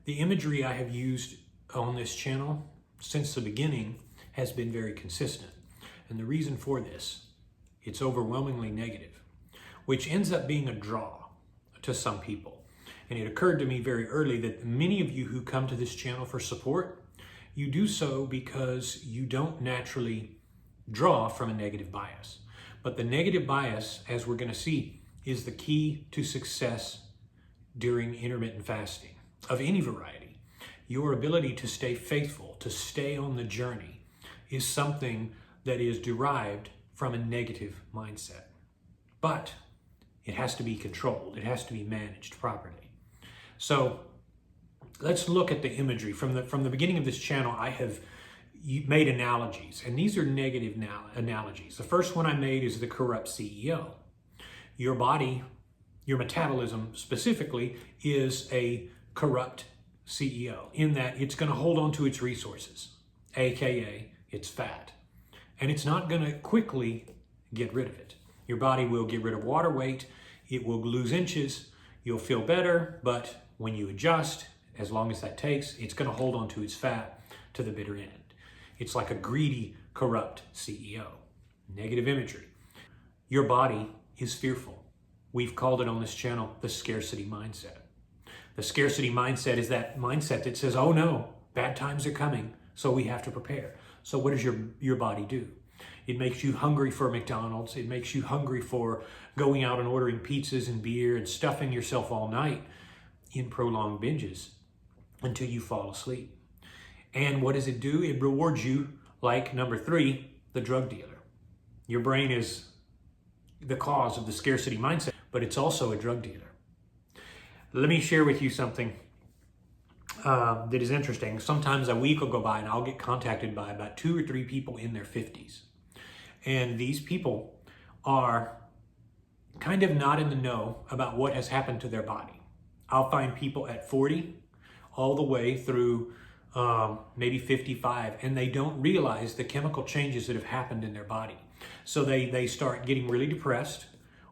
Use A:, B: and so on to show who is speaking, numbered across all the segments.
A: The imagery I have used on this channel since the beginning has been very consistent. And the reason for this, it's overwhelmingly negative, which ends up being a draw to some people. And it occurred to me very early that many of you who come to this channel for support, you do so because you don't naturally draw from a negative bias. But the negative bias, as we're going to see, is the key to success during intermittent fasting of any variety. Your ability to stay faithful, to stay on the journey, is something that is derived from a negative mindset. But it has to be controlled. It has to be managed properly. So let's look at the imagery. From the beginning of this channel, I have made analogies, and these are negative analogies. The first one I made is the corrupt CEO. Your body, your metabolism specifically, is a corrupt CEO in that it's going to hold on to its resources, aka it's fat, and it's not going to quickly get rid of it. Your body will get rid of water weight, it will lose inches, you'll feel better, but when you adjust, as long as that takes, it's going to hold on to its fat to the bitter end. It's like a greedy, corrupt CEO. Negative imagery. Your body is fearful. We've called it on this channel the scarcity mindset. The scarcity mindset is that mindset that says, oh no, bad times are coming, so we have to prepare. So what does your body do? It makes you hungry for McDonald's. It makes you hungry for going out and ordering pizzas and beer and stuffing yourself all night in prolonged binges until you fall asleep. And what does it do? It rewards you like number 3, the drug dealer. Your brain is the cause of the scarcity mindset, but it's also a drug dealer. Let me share with you something that is interesting. Sometimes a week will go by and I'll get contacted by about 2 or 3 people in their 50s. And these people are kind of not in the know about what has happened to their body. I'll find people at 40 all the way through maybe 55, and they don't realize the chemical changes that have happened in their body. So they start getting really depressed,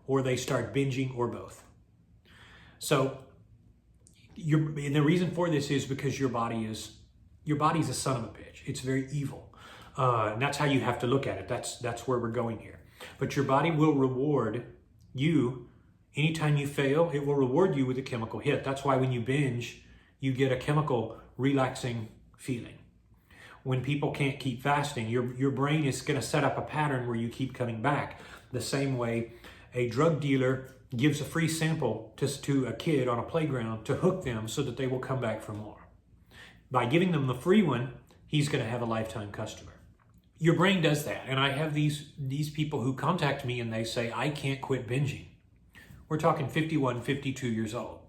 A: or they start binging, or both. So and the reason for this is because your body's a son of a bitch. It's very evil. And that's how you have to look at it. That's where we're going here. But your body will reward you anytime you fail. It will reward you with a chemical hit. That's why when you binge, you get a chemical relaxing feeling. When people can't keep fasting, your brain is going to set up a pattern where you keep coming back. The same way a drug dealer gives a free sample to a kid on a playground to hook them so that they will come back for more. By giving them the free one, he's going to have a lifetime customer. Your brain does that. And I have these people who contact me and they say, I can't quit binging. We're talking 51, 52 years old.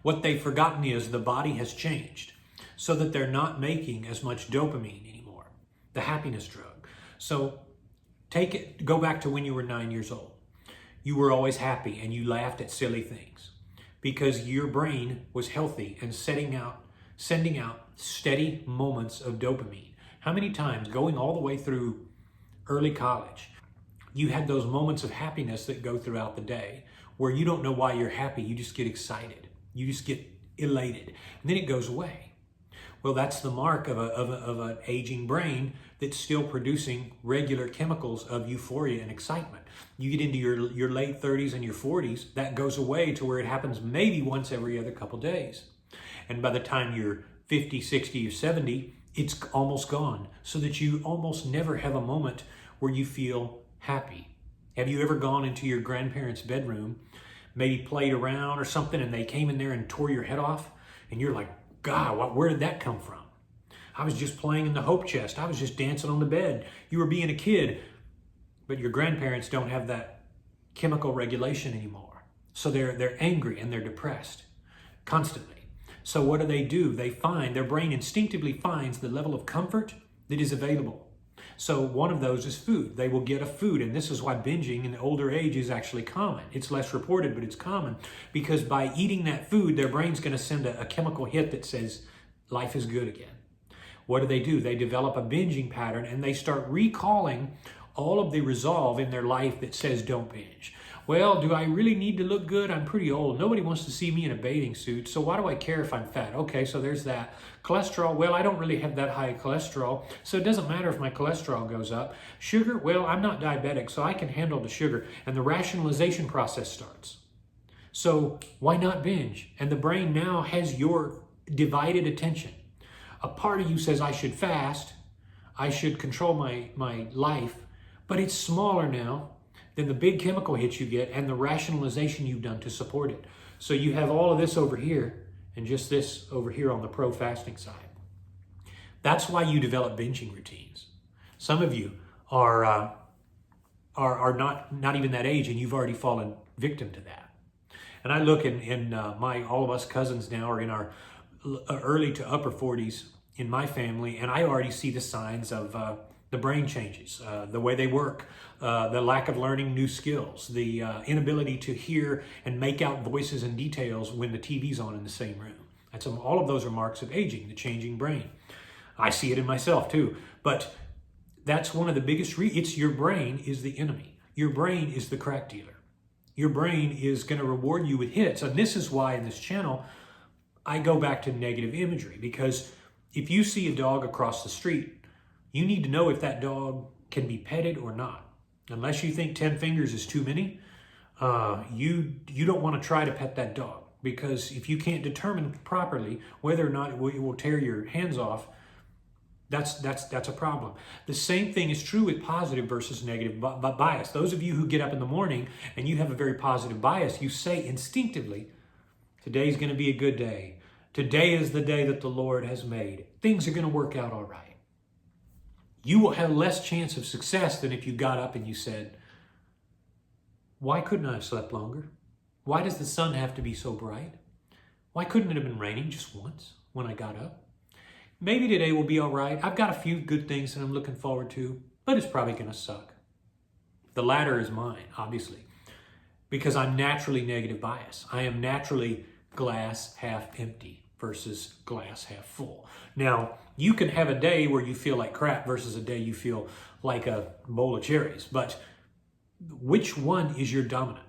A: What they've forgotten is the body has changed so that they're not making as much dopamine anymore, the happiness drug. So go back to when you were 9 years old. You were always happy and you laughed at silly things because your brain was healthy and sending out steady moments of dopamine. How many times, going all the way through early college, you had those moments of happiness that go throughout the day where you don't know why you're happy, you just get excited. You just get elated, and then it goes away. Well, that's the mark of an aging brain that's still producing regular chemicals of euphoria and excitement. You get into your late 30s and your 40s, that goes away to where it happens maybe once every other couple days. And by the time you're 50, 60, or 70, it's almost gone, so that you almost never have a moment where you feel happy. Have you ever gone into your grandparents' bedroom, maybe played around or something, and they came in there and tore your head off, and you're like, God, where did that come from? I was just playing in the hope chest. I was just dancing on the bed. You were being a kid. But your grandparents don't have that chemical regulation anymore. So they're angry and they're depressed constantly. So what do? Their brain instinctively finds the level of comfort that is available. So one of those is food. They will get a food, and this is why binging in the older age is actually common. It's less reported, but it's common, because by eating that food, their brain's going to send a chemical hit that says life is good again. What do? They develop a binging pattern, and they start recalling all of the resolve in their life that says don't binge. Well, do I really need to look good? I'm pretty old. Nobody wants to see me in a bathing suit, so why do I care if I'm fat? Okay, so there's that. Cholesterol, well, I don't really have that high cholesterol, so it doesn't matter if my cholesterol goes up. Sugar, well, I'm not diabetic, so I can handle the sugar. And the rationalization process starts. So why not binge? And the brain now has your divided attention. A part of you says I should fast, I should control my life, but it's smaller now than the big chemical hits you get and the rationalization you've done to support it. So you have all of this over here and just this over here on the pro-fasting side. That's why you develop binging routines. Some of you are not even that age and you've already fallen victim to that. And I look in all of us cousins now are in our early to upper 40s in my family, and I already see the signs of the brain changes, the way they work, the lack of learning new skills, the inability to hear and make out voices and details when the TV's on in the same room. All of those are marks of aging, the changing brain. I see it in myself too, but that's one of the biggest it's your brain is the enemy. Your brain is the crack dealer. Your brain is going to reward you with hits. And this is why in this channel, I go back to negative imagery, because if you see a dog across the street, you need to know if that dog can be petted or not. Unless you think 10 fingers is too many, you don't want to try to pet that dog, because if you can't determine properly whether or not it will tear your hands off, that's a problem. The same thing is true with positive versus negative bias. Those of you who get up in the morning and you have a very positive bias, you say instinctively, today's going to be a good day. Today is the day that the Lord has made. Things are going to work out all right. You will have less chance of success than if you got up and you said, why couldn't I have slept longer? Why does the sun have to be so bright? Why couldn't it have been raining just once when I got up? Maybe today will be all right. I've got a few good things that I'm looking forward to, but it's probably going to suck. The latter is mine, obviously, because I'm naturally negative bias. I am naturally glass half empty versus glass half full. Now, you can have a day where you feel like crap versus a day you feel like a bowl of cherries, but which one is your dominant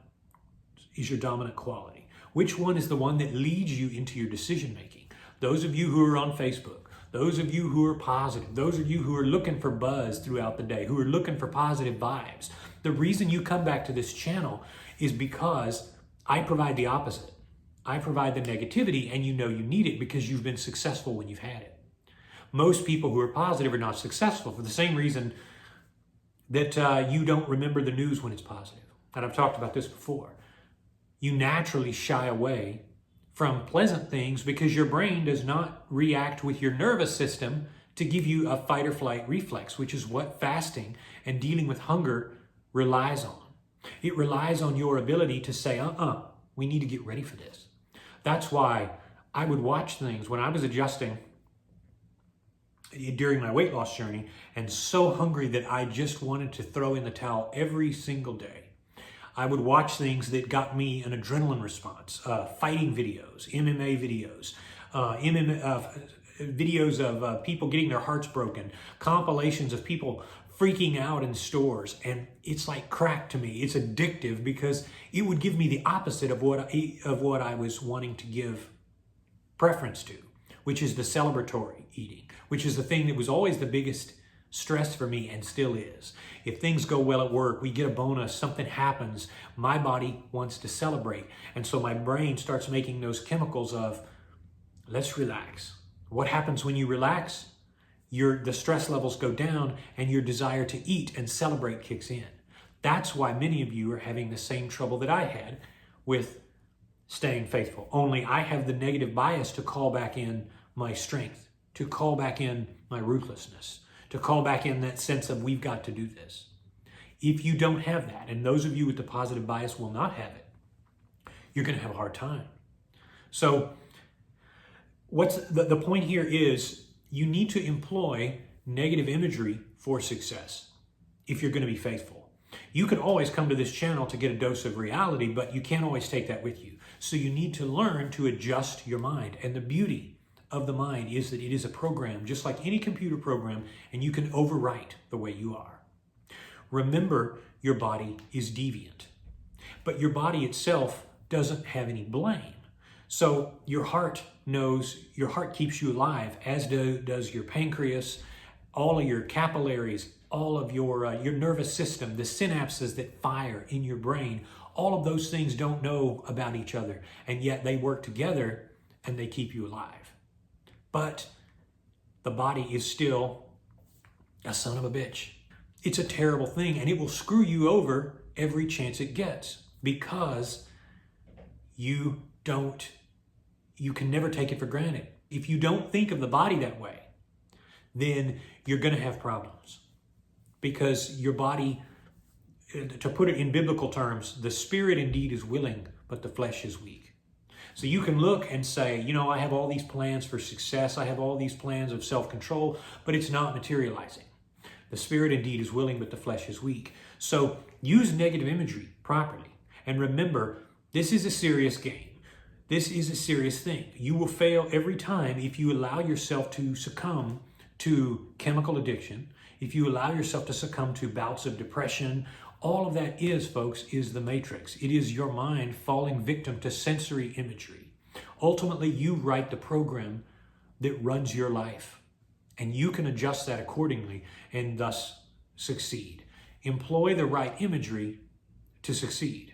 A: quality? Which one is the one that leads you into your decision making? Those of you who are on Facebook, those of you who are positive, those of you who are looking for buzz throughout the day, who are looking for positive vibes, the reason you come back to this channel is because I provide the opposite. I provide the negativity, and you know you need it because you've been successful when you've had it. Most people who are positive are not successful for the same reason that you don't remember the news when it's positive. And I've talked about this before. You naturally shy away from pleasant things because your brain does not react with your nervous system to give you a fight or flight reflex, which is what fasting and dealing with hunger relies on. It relies on your ability to say, we need to get ready for this. That's why I would watch things when I was adjusting during my weight loss journey and so hungry that I just wanted to throw in the towel every single day. I would watch things that got me an adrenaline response, fighting videos, MMA videos, videos of people getting their hearts broken, compilations of people freaking out in stores. And it's like crack to me. It's addictive because it would give me the opposite of what I was wanting to give preference to, which is the celebratory eating, which is the thing that was always the biggest stress for me and still is. If things go well at work, we get a bonus, something happens, my body wants to celebrate. And so my brain starts making those chemicals of, let's relax. What happens when you relax? The stress levels go down and your desire to eat and celebrate kicks in. That's why many of you are having the same trouble that I had with staying faithful. Only I have the negative bias to call back in my strength, to call back in my ruthlessness, to call back in that sense of we've got to do this. If you don't have that, and those of you with the positive bias will not have it, you're going to have a hard time. So what's the point here is you need to employ negative imagery for success if you're going to be faithful. You can always come to this channel to get a dose of reality, but you can't always take that with you. So you need to learn to adjust your mind. And the beauty of the mind is that it is a program, just like any computer program, and you can overwrite the way you are. Remember, your body is deviant. but your body itself doesn't have any blame. So your heart keeps you alive, as does your pancreas, all of your capillaries, all of your nervous system, the synapses that fire in your brain. All of those things don't know about each other, and yet they work together and they keep you alive. But the body is still a son of a bitch. It's a terrible thing, and it will screw you over every chance it gets, because you can never take it for granted. If you don't think of the body that way, then you're going to have problems, because your body, to put it in biblical terms, the spirit indeed is willing, but the flesh is weak. So you can look and say, you know, I have all these plans for success, I have all these plans of self-control, but it's not materializing. The spirit indeed is willing, but the flesh is weak. So use negative imagery properly. And remember, this is a serious game. This is a serious thing. You will fail every time if you allow yourself to succumb to chemical addiction, if you allow yourself to succumb to bouts of depression. All of that is, folks, is the matrix. It is your mind falling victim to sensory imagery. Ultimately, you write the program that runs your life, and you can adjust that accordingly and thus succeed. Employ the right imagery to succeed.